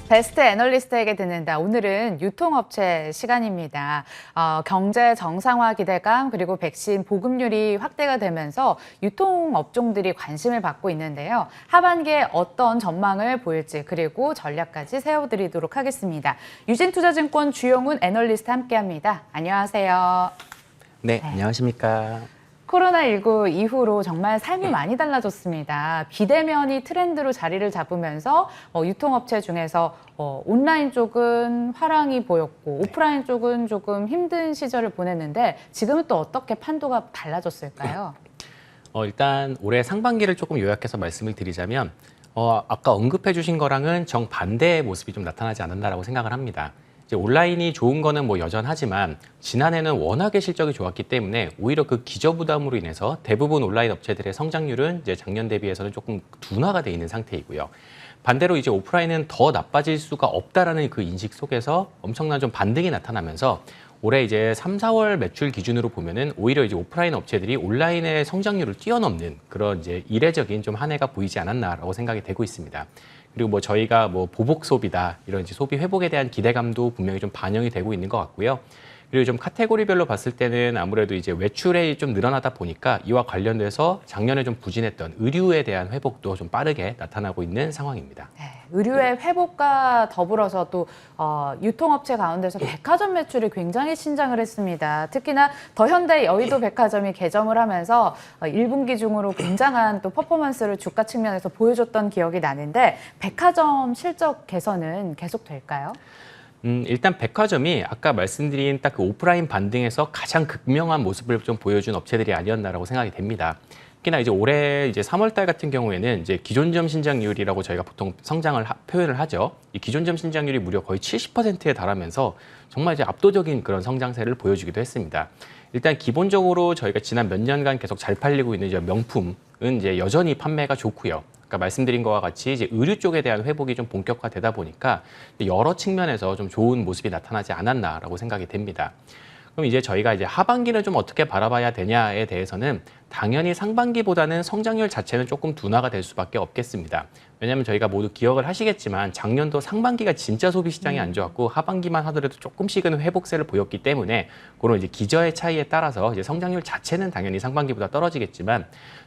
베스트 애널리스트에게 듣는다. 오늘은 유통업체 시간입니다. 경제 정상화 기대감 그리고 백신 보급률이 확대가 되면서 유통업종들이 관심을 받고 있는데요. 하반기에 어떤 전망을 보일지 그리고 전략까지 세워드리도록 하겠습니다. 유진투자증권 주영훈 애널리스트 함께합니다. 안녕하세요. 네, 안녕하십니까. 코로나19 이후로 정말 삶이 많이 달라졌습니다. 비대면이 트렌드로 자리를 잡으면서 유통업체 중에서 온라인 쪽은 화랑이 보였고 오프라인 쪽은 조금 힘든 시절을 보냈는데 지금은 또 어떻게 판도가 달라졌을까요? 일단 올해 상반기를 조금 요약해서 말씀을 드리자면 아까 언급해 주신 거랑은 정반대의 모습이 좀 나타나지 않았나라고 생각을 합니다. 이제 온라인이 좋은 거는 뭐 여전하지만 지난해는 워낙에 실적이 좋았기 때문에 오히려 그 기저부담으로 인해서 대부분 온라인 업체들의 성장률은 이제 작년 대비해서는 조금 둔화가 돼 있는 상태이고요. 반대로 이제 오프라인은 더 나빠질 수가 없다라는 그 인식 속에서 엄청난 좀 반등이 나타나면서 올해 이제 3, 4월 매출 기준으로 보면은 오히려 이제 오프라인 업체들이 온라인의 성장률을 뛰어넘는 그런 이제 이례적인 좀 한 해가 보이지 않았나라고 생각이 되고 있습니다. 그리고 뭐 저희가 뭐 보복 소비다 이런 이제 소비 회복에 대한 기대감도 분명히 좀 반영이 되고 있는 것 같고요. 그리고 좀 카테고리별로 봤을 때는 아무래도 이제 외출이 좀 늘어나다 보니까 이와 관련돼서 작년에 좀 부진했던 의류에 대한 회복도 좀 빠르게 나타나고 있는 상황입니다. 네, 의류의 회복과 더불어서 또 유통업체 가운데서 백화점 매출이 굉장히 신장을 했습니다. 특히나 더현대 여의도 백화점이 개점을 하면서 1분기 중으로 굉장한 또 퍼포먼스를 주가 측면에서 보여줬던 기억이 나는데 백화점 실적 개선은 계속될까요? 일단 백화점이 아까 말씀드린 딱 그 오프라인 반등에서 가장 극명한 모습을 좀 보여준 업체들이 아니었나라고 생각이 됩니다. 특히나 이제 올해 이제 3월 달 같은 경우에는 이제 기존점 신장률이라고 저희가 보통 성장을 표현을 하죠. 이 기존점 신장률이 무려 거의 70%에 달하면서 정말 이제 압도적인 그런 성장세를 보여주기도 했습니다. 일단 기본적으로 저희가 지난 몇 년간 계속 잘 팔리고 있는 이제 명품은 이제 여전히 판매가 좋고요. 아까 말씀드린 것과 같이 이제 의류 쪽에 대한 회복이 좀 본격화되다 보니까 여러 측면에서 좀 좋은 모습이 나타나지 않았나라고 생각이 됩니다. 그럼 이제 저희가 이제 하반기를 좀 어떻게 바라봐야 되냐에 대해서는 당연히 상반기보다는 성장률 자체는 조금 둔화가 될 수밖에 없겠습니다. 왜냐하면 저희가 모두 기억을 하시겠지만 작년도 상반기가 진짜 소비 시장이 안 좋았고 하반기만 하더라도 조금씩은 회복세를 보였기 때문에 그런 이제 기저의 차이에 따라서 이제 성장률 자체는 당연히 상반기보다 떨어지겠지만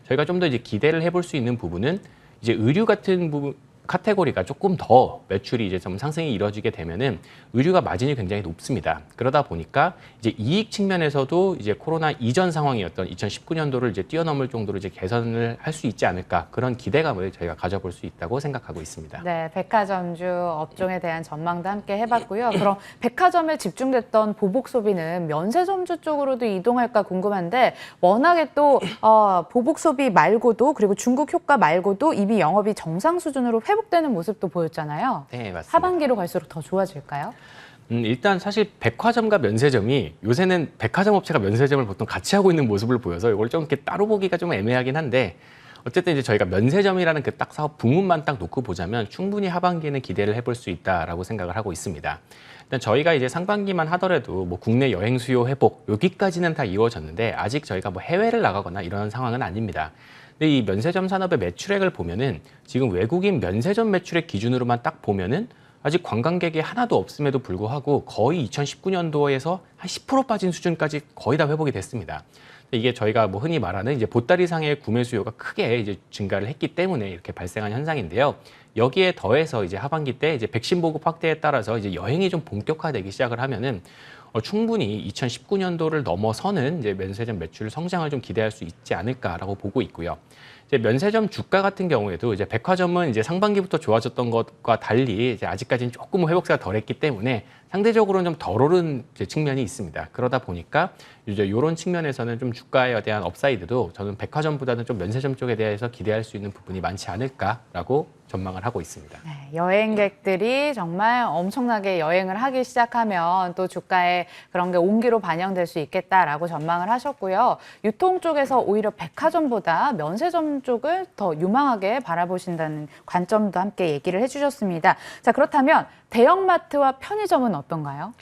저희가 좀 더 이제 기대를 해볼 수 있는 부분은 이제 의류 같은 부분 카테고리가 조금 더 매출이 이제 좀 상승이 이루어지게 되면은 의류가 마진이 굉장히 높습니다. 그러다 보니까 이제 이익 측면에서도 이제 코로나 이전 상황이었던 2019년도를 이제 뛰어넘을 정도로 이제 개선을 할 수 있지 않을까 그런 기대감을 저희가 가져볼 수 있다고 생각하고 있습니다. 네, 백화점주 업종에 대한 전망도 함께 해봤고요. 그럼 백화점에 집중됐던 보복 소비는 면세점주 쪽으로도 이동할까 궁금한데 워낙에 또 보복 소비 말고도 그리고 중국 효과 말고도 이미 영업이 정상 수준으로 회복되는 모습도 보였잖아요. 네, 맞습니다. 하반기로 갈수록 더 좋아질까요? 일단 사실 백화점과 면세점이 요새는 백화점 업체가 면세점을 보통 같이 하고 있는 모습을 보여서 이걸 좀 이렇게 따로 보기가 좀 애매하긴 한데 어쨌든 이제 저희가 면세점이라는 그 딱 사업 부문만 딱 놓고 보자면 충분히 하반기에는 기대를 해볼 수 있다라고 생각을 하고 있습니다. 일단 저희가 이제 상반기만 하더라도 뭐 국내 여행 수요 회복 여기까지는 다 이루어졌는데 아직 저희가 뭐 해외를 나가거나 이런 상황은 아닙니다. 근데 이 면세점 산업의 매출액을 보면은 지금 외국인 면세점 매출액 기준으로만 딱 보면은 아직 관광객이 하나도 없음에도 불구하고 거의 2019년도에서 한 10% 빠진 수준까지 거의 다 회복이 됐습니다. 이게 저희가 뭐 흔히 말하는 이제 보따리상의 구매 수요가 크게 이제 증가를 했기 때문에 이렇게 발생한 현상인데요. 여기에 더해서 이제 하반기 때 이제 백신 보급 확대에 따라서 이제 여행이 좀 본격화되기 시작을 하면은 충분히 2019년도를 넘어서는 이제 면세점 매출 성장을 좀 기대할 수 있지 않을까라고 보고 있고요. 이제 면세점 주가 같은 경우에도 이제 백화점은 이제 상반기부터 좋아졌던 것과 달리 이제 아직까지는 조금 회복세가 덜했기 때문에 상대적으로는 좀 덜 오른 측면이 있습니다. 그러다 보니까 이제 이런 측면에서는 좀 주가에 대한 업사이드도 저는 백화점보다는 좀 면세점 쪽에 대해서 기대할 수 있는 부분이 많지 않을까라고 전망을 하고 있습니다. 네, 여행객들이 정말 엄청나게 여행을 하기 시작하면 또 주가에 그런 게 온기로 반영될 수 있겠다라고 전망을 하셨고요. 유통 쪽에서 오히려 백화점보다 면세점 쪽을 더 유망하게 바라보신다는 관점도 함께 얘기를 해주셨습니다. 자, 그렇다면 대형마트와 편의점은 어떤가요?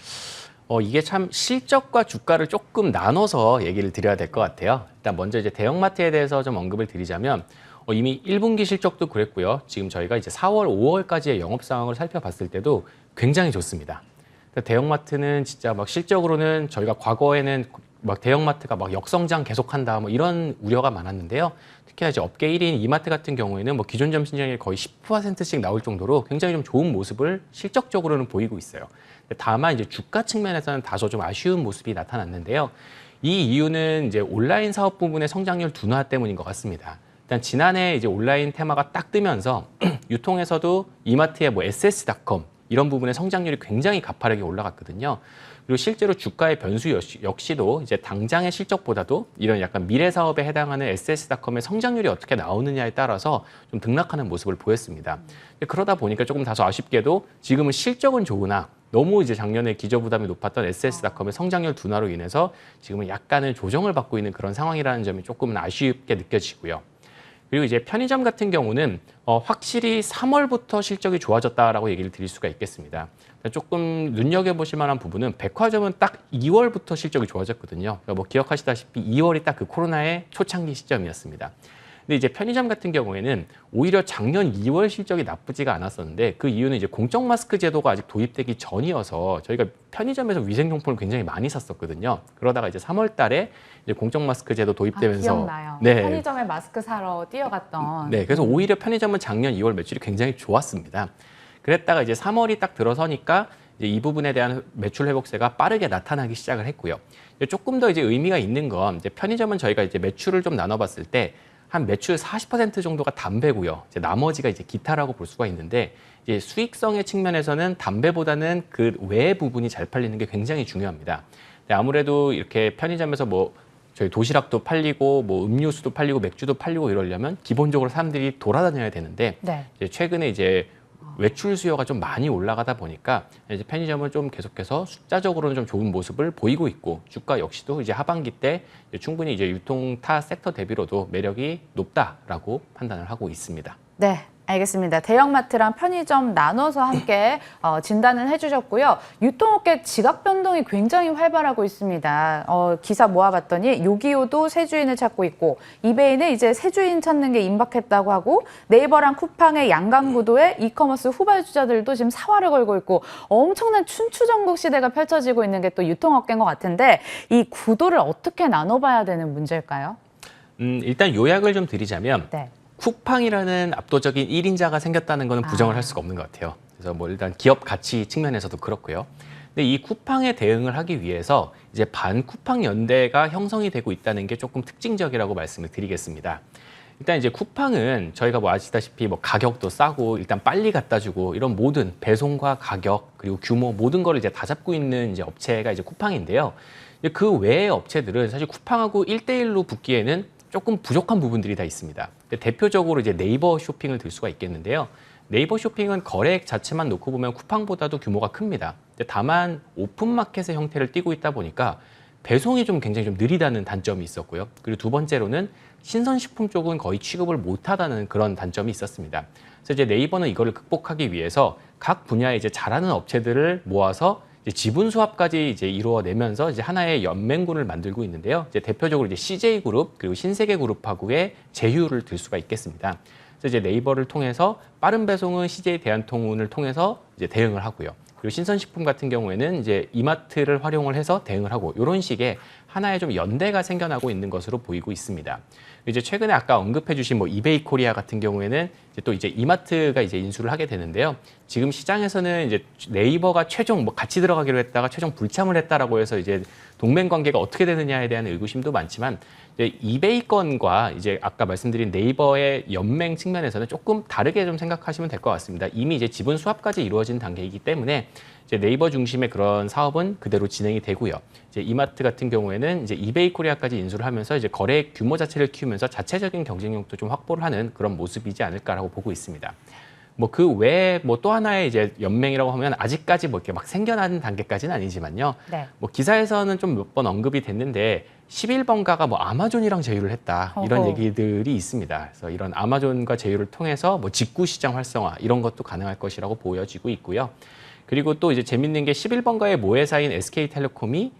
이게 참 실적과 주가를 조금 나눠서 얘기를 드려야 될 것 같아요. 일단 먼저 이제 대형마트에 대해서 좀 언급을 드리자면 이미 1분기 실적도 그랬고요. 지금 저희가 이제 4월, 5월까지의 영업 상황을 살펴봤을 때도 굉장히 좋습니다. 대형마트는 진짜 막 실적으로는 저희가 과거에는 막 대형마트가 막 역성장 계속한다 뭐 이런 우려가 많았는데요. 특히나 이제 업계 1위인 이마트 같은 경우에는 뭐 기존 점심시장이 거의 10%씩 나올 정도로 굉장히 좀 좋은 모습을 실적적으로는 보이고 있어요. 다만 이제 주가 측면에서는 다소 좀 아쉬운 모습이 나타났는데요. 이 이유는 이제 온라인 사업 부분의 성장률 둔화 때문인 것 같습니다. 일단 지난해 이제 온라인 테마가 딱 뜨면서 유통에서도 이마트의 뭐 ss닷컴 이런 부분의 성장률이 굉장히 가파르게 올라갔거든요. 그리고 실제로 주가의 변수 역시도 이제 당장의 실적보다도 이런 약간 미래 사업에 해당하는 ss닷컴의 성장률이 어떻게 나오느냐에 따라서 좀 등락하는 모습을 보였습니다. 그러다 보니까 조금 다소 아쉽게도 지금은 실적은 좋으나 너무 이제 작년에 기저부담이 높았던 ss닷컴의 성장률 둔화로 인해서 지금은 약간의 조정을 받고 있는 그런 상황이라는 점이 조금은 아쉽게 느껴지고요. 그리고 이제 편의점 같은 경우는 확실히 3월부터 실적이 좋아졌다라고 얘기를 드릴 수가 있겠습니다. 조금 눈여겨보실 만한 부분은 백화점은 딱 2월부터 실적이 좋아졌거든요. 그러니까 뭐 기억하시다시피 2월이 딱 그 코로나의 초창기 시점이었습니다. 근데 이제 편의점 같은 경우에는 오히려 작년 2월 실적이 나쁘지가 않았었는데 그 이유는 이제 공적 마스크 제도가 아직 도입되기 전이어서 저희가 편의점에서 위생용품을 굉장히 많이 샀었거든요. 그러다가 이제 3월 달에 이제 공적 마스크 제도 도입되면서 기억나요. 네. 편의점에 마스크 사러 뛰어갔던. 네, 그래서 오히려 편의점은 작년 2월 매출이 굉장히 좋았습니다. 그랬다가 이제 3월이 딱 들어서니까 이제 이 부분에 대한 매출 회복세가 빠르게 나타나기 시작을 했고요. 조금 더 이제 의미가 있는 건 이제 편의점은 저희가 이제 매출을 좀 나눠봤을 때 한 매출 40% 정도가 담배고요. 이제 나머지가 이제 기타라고 볼 수가 있는데 이제 수익성의 측면에서는 담배보다는 그 외의 부분이 잘 팔리는 게 굉장히 중요합니다. 아무래도 이렇게 편의점에서 뭐 저희 도시락도 팔리고 뭐 음료수도 팔리고 맥주도 팔리고 이러려면 기본적으로 사람들이 돌아다녀야 되는데 네. 이제 최근에 이제 외출 수요가 좀 많이 올라가다 보니까 이제 편의점은 좀 계속해서 숫자적으로는 좀 좋은 모습을 보이고 있고 주가 역시도 이제 하반기 때 이제 충분히 이제 유통 타 섹터 대비로도 매력이 높다라고 판단을 하고 있습니다. 네. 알겠습니다. 대형마트랑 편의점 나눠서 함께 진단을 해주셨고요. 유통업계 지각 변동이 굉장히 활발하고 있습니다. 기사 모아봤더니 요기요도 새 주인을 찾고 있고 이베이는 이제 새 주인 찾는 게 임박했다고 하고 네이버랑 쿠팡의 양강구도에 이커머스 후발주자들도 지금 사활을 걸고 있고 엄청난 춘추전국 시대가 펼쳐지고 있는 게 또 유통업계인 것 같은데 이 구도를 어떻게 나눠봐야 되는 문제일까요? 일단 요약을 좀 드리자면 네. 쿠팡이라는 압도적인 1인자가 생겼다는 것은 부정을 할 수가 없는 것 같아요. 그래서 뭐 일단 기업 가치 측면에서도 그렇고요. 근데 이 쿠팡에 대응을 하기 위해서 이제 반쿠팡 연대가 형성이 되고 있다는 게 조금 특징적이라고 말씀을 드리겠습니다. 일단 이제 쿠팡은 저희가 뭐 아시다시피 뭐 가격도 싸고 일단 빨리 갖다 주고 이런 모든 배송과 가격 그리고 규모 모든 거를 이제 다 잡고 있는 이제 업체가 이제 쿠팡인데요. 그 외의 업체들은 사실 쿠팡하고 1대1로 붙기에는 조금 부족한 부분들이 다 있습니다. 대표적으로 이제 네이버 쇼핑을 들 수가 있겠는데요. 네이버 쇼핑은 거래액 자체만 놓고 보면 쿠팡보다도 규모가 큽니다. 다만 오픈마켓의 형태를 띠고 있다 보니까 배송이 좀 굉장히 좀 느리다는 단점이 있었고요. 그리고 두 번째로는 신선식품 쪽은 거의 취급을 못하다는 그런 단점이 있었습니다. 그래서 이제 네이버는 이거를 극복하기 위해서 각 분야에 이제 잘하는 업체들을 모아서 지분 수합까지 이제 이루어내면서 이제 하나의 연맹군을 만들고 있는데요. 이제 대표적으로 이제 CJ그룹 그리고 신세계그룹하고의 제휴를 들 수가 있겠습니다. 그래서 이제 네이버를 통해서 빠른 배송은 CJ 대한통운을 통해서 이제 대응을 하고요. 그리고 신선식품 같은 경우에는 이제 이마트를 활용을 해서 대응을 하고 이런 식의 하나의 좀 연대가 생겨나고 있는 것으로 보이고 있습니다. 이제 최근에 아까 언급해주신 뭐 이베이 코리아 같은 경우에는 이제 또 이제 이마트가 이제 인수를 하게 되는데요. 지금 시장에서는 이제 네이버가 최종 뭐 같이 들어가기로 했다가 최종 불참을 했다라고 해서 이제 동맹 관계가 어떻게 되느냐에 대한 의구심도 많지만 이제 이베이 건과 이제 아까 말씀드린 네이버의 연맹 측면에서는 조금 다르게 좀 생각하시면 될 것 같습니다. 이미 이제 지분 수합까지 이루어진 단계이기 때문에 이제 네이버 중심의 그런 사업은 그대로 진행이 되고요. 이제 이마트 같은 경우에는 이제 이베이 코리아까지 인수를 하면서 이제 거래 규모 자체를 키우면서 자체적인 경쟁력도 좀 확보를 하는 그런 모습이지 않을까라고 보고 있습니다. 뭐 그 외에 뭐 또 하나의 이제 연맹이라고 하면 아직까지 뭐 이렇게 막 생겨나는 단계까지는 아니지만요. 네. 뭐 기사에서는 좀 몇 번 언급이 됐는데 11번가가 뭐 아마존이랑 제휴를 했다 이런 얘기들이 있습니다. 그래서 이런 아마존과 제휴를 통해서 뭐 직구 시장 활성화 이런 것도 가능할 것이라고 보여지고 있고요. 그리고 또 이제 재밌는 게 11번가의 모회사인 SK텔레콤이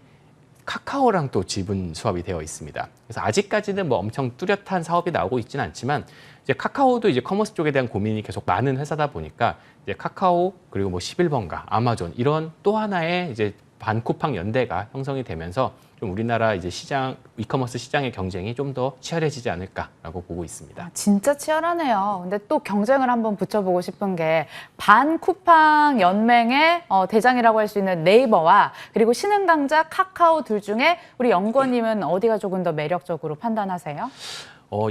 카카오랑 또 지분 수합이 되어 있습니다. 그래서 아직까지는 뭐 엄청 뚜렷한 사업이 나오고 있지는 않지만 이제 카카오도 이제 커머스 쪽에 대한 고민이 계속 많은 회사다 보니까 이제 카카오 그리고 뭐 11번가, 아마존 이런 또 하나의 이제 반쿠팡 연대가 형성이 되면서 좀 우리나라 이제 시장 이커머스 시장의 경쟁이 좀 더 치열해지지 않을까라고 보고 있습니다. 진짜 치열하네요. 근데 또 경쟁을 한번 붙여보고 싶은 게 반쿠팡 연맹의 대장이라고 할 수 있는 네이버와 그리고 신흥 강자 카카오 둘 중에 우리 연구원님은 어디가 조금 더 매력적으로 판단하세요?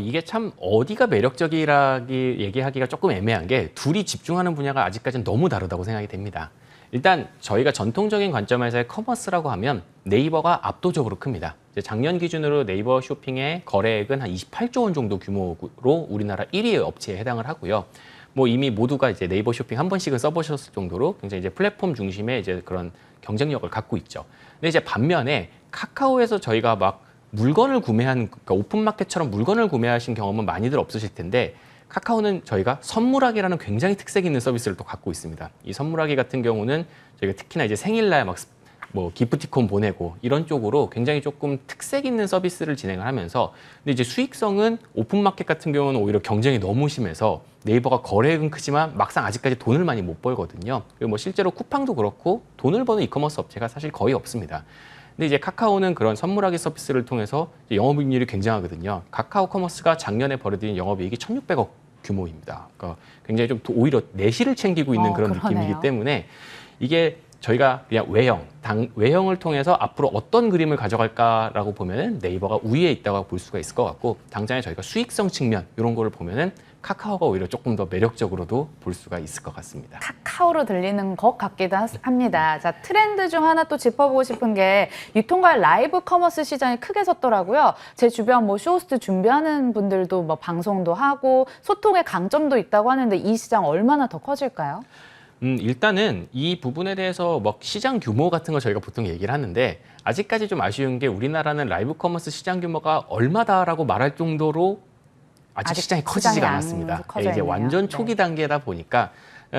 이게 참 어디가 매력적이라기 얘기하기가 조금 애매한 게 둘이 집중하는 분야가 아직까지는 너무 다르다고 생각이 됩니다. 일단 저희가 전통적인 관점에서의 커머스라고 하면 네이버가 압도적으로 큽니다. 이제 작년 기준으로 네이버 쇼핑의 거래액은 한 28조 원 정도 규모로 우리나라 1위 업체에 해당을 하고요. 뭐 이미 모두가 이제 네이버 쇼핑 한 번씩은 써보셨을 정도로 굉장히 이제 플랫폼 중심의 이제 그런 경쟁력을 갖고 있죠. 근데 이제 반면에 카카오에서 저희가 막 물건을 구매한, 그러니까 오픈마켓처럼 물건을 구매하신 경험은 많이들 없으실 텐데 카카오는 저희가 선물하기라는 굉장히 특색 있는 서비스를 또 갖고 있습니다. 이 선물하기 같은 경우는 저희가 특히나 이제 생일날 막 뭐 기프티콘 보내고 이런 쪽으로 굉장히 조금 특색 있는 서비스를 진행을 하면서 근데 이제 수익성은 오픈마켓 같은 경우는 오히려 경쟁이 너무 심해서 네이버가 거래액은 크지만 막상 아직까지 돈을 많이 못 벌거든요. 그리고 뭐 실제로 쿠팡도 그렇고 돈을 버는 이커머스 업체가 사실 거의 없습니다. 근데 이제 카카오는 그런 선물하기 서비스를 통해서 영업이익률이 굉장하거든요. 카카오 커머스가 작년에 벌어들인 영업이익이 1,600억 규모입니다. 그러니까 굉장히 좀 오히려 내실을 챙기고 있는 그런 그러네요. 느낌이기 때문에 이게 저희가 그냥 외형을 통해서 앞으로 어떤 그림을 가져갈까라고 보면은 네이버가 우위에 있다고 볼 수가 있을 것 같고 당장에 저희가 수익성 측면 이런 거를 보면은 카카오가 오히려 조금 더 매력적으로도 볼 수가 있을 것 같습니다. 카카오로 들리는 것 같기도 합니다. 자, 트렌드 중 하나 또 짚어보고 싶은 게 유통과 라이브 커머스 시장이 크게 섰더라고요. 제 주변 뭐 쇼호스트 준비하는 분들도 뭐 방송도 하고 소통의 강점도 있다고 하는데 이 시장 얼마나 더 커질까요? 일단은 이 부분에 대해서 뭐 시장 규모 같은 거 저희가 보통 얘기를 하는데 아직까지 좀 아쉬운 게 우리나라는 라이브 커머스 시장 규모가 얼마다라고 말할 정도로 아직 시장이 커지지가 않았습니다. 이제 완전 초기 단계다 보니까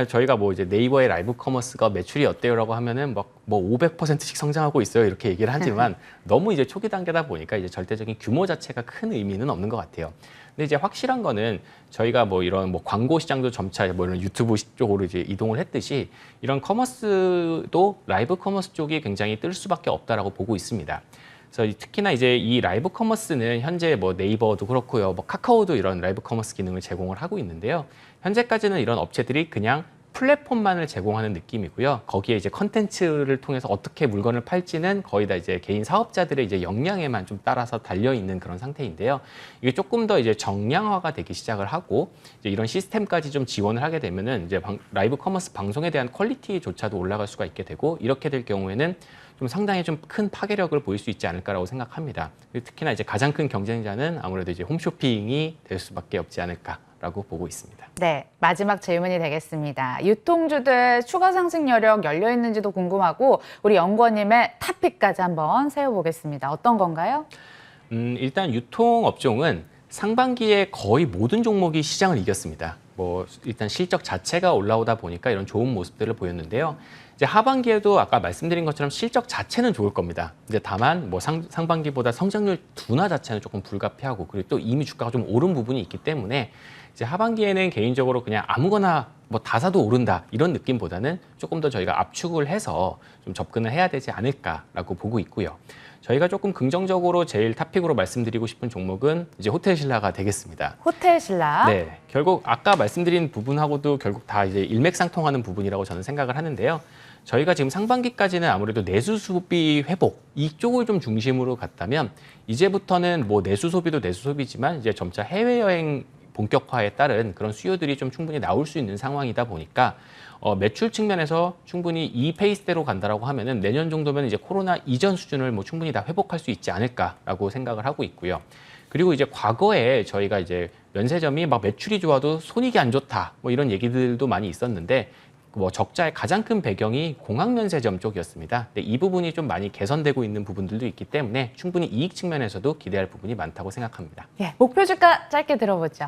저희가 뭐 이제 네이버의 라이브 커머스가 매출이 어때요라고 하면은 뭐 500%씩 성장하고 있어요 이렇게 얘기를 하지만 너무 이제 초기 단계다 보니까 이제 절대적인 규모 자체가 큰 의미는 없는 것 같아요. 근데 이제 확실한 거는 저희가 뭐 이런 뭐 광고 시장도 점차 뭐 이런 유튜브 쪽으로 이제 이동을 했듯이 이런 커머스도 라이브 커머스 쪽이 굉장히 뜰 수밖에 없다라고 보고 있습니다. 그래서 특히나 이제 이 라이브 커머스는 현재 뭐 네이버도 그렇고요, 뭐 카카오도 이런 라이브 커머스 기능을 제공을 하고 있는데요. 현재까지는 이런 업체들이 그냥 플랫폼만을 제공하는 느낌이고요. 거기에 이제 컨텐츠를 통해서 어떻게 물건을 팔지는 거의 다 이제 개인 사업자들의 이제 역량에만 좀 따라서 달려 있는 그런 상태인데요. 이게 조금 더 이제 정량화가 되기 시작을 하고 이제 이런 시스템까지 좀 지원을 하게 되면은 이제 라이브 커머스 방송에 대한 퀄리티조차도 올라갈 수가 있게 되고 이렇게 될 경우에는 좀 상당히 좀 큰 파괴력을 보일 수 있지 않을까라고 생각합니다. 특히나 이제 가장 큰 경쟁자는 아무래도 이제 홈쇼핑이 될 수밖에 없지 않을까라고 보고 있습니다. 네, 마지막 질문이 되겠습니다. 유통주들 추가 상승 여력 열려 있는지도 궁금하고 우리 연구원님의 탑픽까지 한번 세워보겠습니다. 어떤 건가요? 일단 유통업종은 상반기에 거의 모든 종목이 시장을 이겼습니다. 뭐 일단 실적 자체가 올라오다 보니까 이런 좋은 모습들을 보였는데요. 이제 하반기에도 아까 말씀드린 것처럼 실적 자체는 좋을 겁니다. 이제 다만 뭐 상반기보다 성장률 둔화 자체는 조금 불가피하고 그리고 또 이미 주가가 좀 오른 부분이 있기 때문에 이제 하반기에는 개인적으로 그냥 아무거나 뭐 다 사도 오른다 이런 느낌보다는 조금 더 저희가 압축을 해서 좀 접근을 해야 되지 않을까라고 보고 있고요. 저희가 조금 긍정적으로 제일 탑픽으로 말씀드리고 싶은 종목은 이제 호텔신라가 되겠습니다. 호텔신라. 네, 결국 아까 말씀드린 부분하고도 결국 다 이제 일맥상통하는 부분이라고 저는 생각을 하는데요. 저희가 지금 상반기까지는 아무래도 내수 소비 회복 이쪽을 좀 중심으로 갔다면 이제부터는 뭐 내수 소비도 내수 소비지만 이제 점차 해외여행 본격화에 따른 그런 수요들이 좀 충분히 나올 수 있는 상황이다 보니까 매출 측면에서 충분히 이 페이스대로 간다라고 하면은 내년 정도면 이제 코로나 이전 수준을 뭐 충분히 다 회복할 수 있지 않을까라고 생각을 하고 있고요. 그리고 이제 과거에 저희가 이제 면세점이 막 매출이 좋아도 손익이 안 좋다 뭐 이런 얘기들도 많이 있었는데 뭐 적자의 가장 큰 배경이 공항 면세점 쪽이었습니다. 근데 이 부분이 좀 많이 개선되고 있는 부분들도 있기 때문에 충분히 이익 측면에서도 기대할 부분이 많다고 생각합니다. 예, 목표 주가 짧게 들어보죠.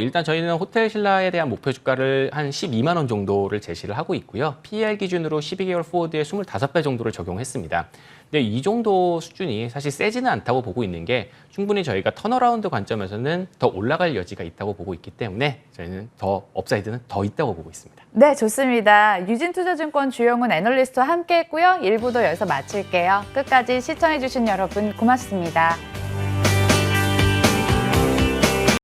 일단 저희는 호텔 신라에 대한 목표 주가를 한 12만 원 정도를 제시를 하고 있고요. PER 기준으로 12개월 포워드의 25배 정도를 적용했습니다. 근데 이 정도 수준이 사실 세지는 않다고 보고 있는 게 충분히 저희가 턴어라운드 관점에서는 더 올라갈 여지가 있다고 보고 있기 때문에 저희는 더 업사이드는 더 있다고 보고 있습니다. 네, 좋습니다. 유진투자증권 주영훈 애널리스트와 함께했고요. 1부도 여기서 마칠게요. 끝까지 시청해주신 여러분 고맙습니다.